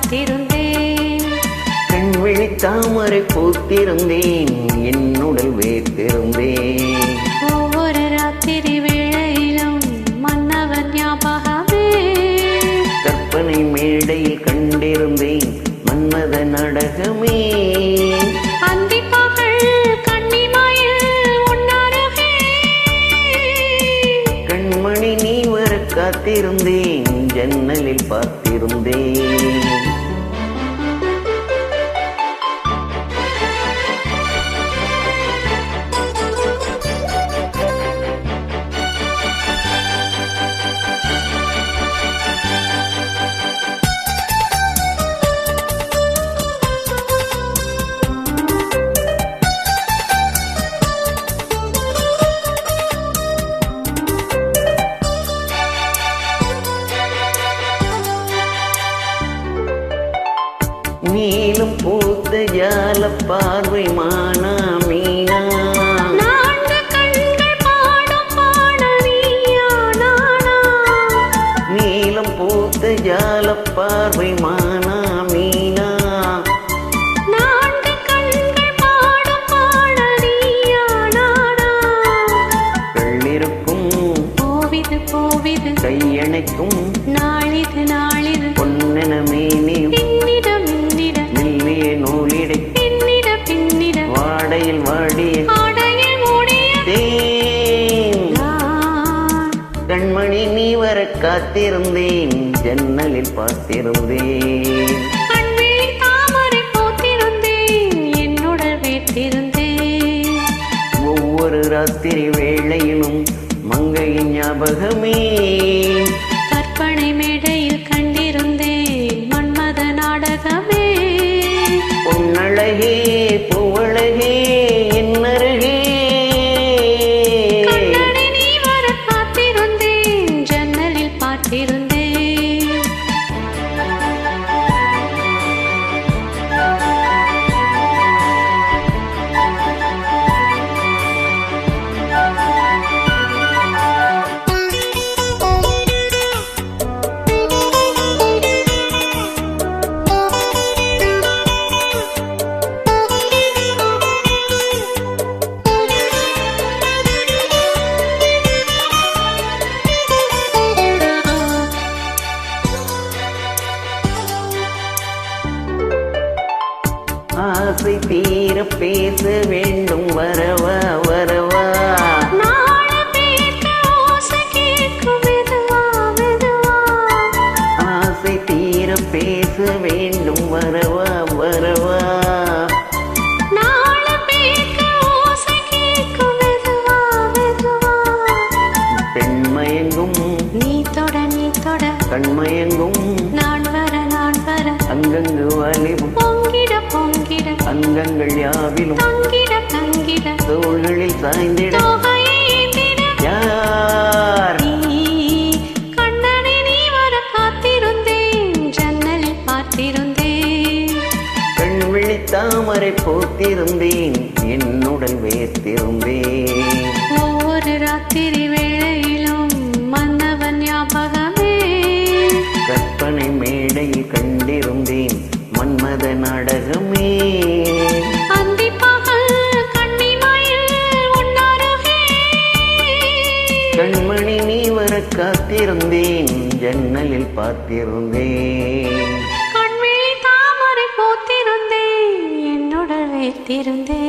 காத்திருந்தேன். கண் விழி தாமரை பூத்திருந்தேன், என்னுடல் வேர்த்திருந்தேன். ஒவ்வொரு ராத்திரி வேளையிலும் மன்னவன் ஞாபகமே. கற்பனை மேடையில் கண்டிருந்தேன் மன்மத நாடகமே. அந்திப்பகல் கன்னிமாயில் உன்னருகே. கண்மணி நீ வர காத்திருந்தேன், ஜன்னலில் பார்த்திருந்தேன். நீலும் பூத்த ஜால பார்வை மானா மீனா. நான்கு கண்கள் பாடும் பாடல் நீயா நானா. நீலம் பூத்த ஜால பார்வை மானா மீனா. நான்கு கண்கள் பாடும் பாடல் நீயா நானா. கள்ளிருக்கும் போவிது போவிது கையணைக்கும் நாளிது நாளிது. பொன்னென மேனியும் பின்னிட மின்னிட மெல்லிய நூலிடை பின்னிட பின்னிட வாடையில் வாடிய ஆடையில் மூடிய தேன். நான். கண்மணி நீ வர காத்திருந்தேன், ஜன்னலில் பார்த்திருந்தேன். கண்விழி தாமரை பூத்திருந்தேன், என்னுடல் வேர்த்திருந்தேன். ஒவ்வொரு ராத்திரி வேளையிலும் மங்கையின் ஞாபகமே. கற்பனை மேடையில் கண்டிருந்தேன் மன்மத நாடகமே. பொன்னழகே பூவழகே என்னருகே. கண்ணனை நீ வர காத்திருந்தேன், ஜன்னலில் பார்த்திருந்தேன். ஆசை தீர பேச வேண்டும் வரவா வரவா. நாளை பேக்க ஓசை கேட்கும் மெதுவா மெதுவா. ஆசை தீர பேச வேண்டும் வரவா வரவா. நாளை பேக்க ஓசை கேட்கும் மெதுவா மெதுவா. பெண்மயங்கும் நீ தொட கண்மயங்கும் நான் வர அங்கங்கு வாலிபும் பொங்கிட பொங்கிட அங்கங்கள் யாவிலும் தங்கிட தங்கிட தோள்களில் சாய்ந்திட தொகையை ஏந்திட. யார் நீ கண்ணனை நீ வர காத்திருந்தேன், ஜன்னலில் பார்த்திருந்தேன். கண் விழி தாமரை பூத்திருந்தேன், என்னுடன் வேர்த்திருந்தேன். ஒவ்வொரு ராத்திரி வேளையிலும் மன்னவன் ஞாபகமே. கற்பனை மேடையில் கண்டிருந்தேன் மன்மத நாடகமே. அந்திப்பகல் கன்னிமாயில் உன்னருகே. கண்மணி நீ வர காத்திருந்தேன், ஜன்னலில் பார்த்திருந்தேன். கண்விழி தாமரை பூத்திருந்தேன், என்னுடல் வேர்த்திருந்தேன்.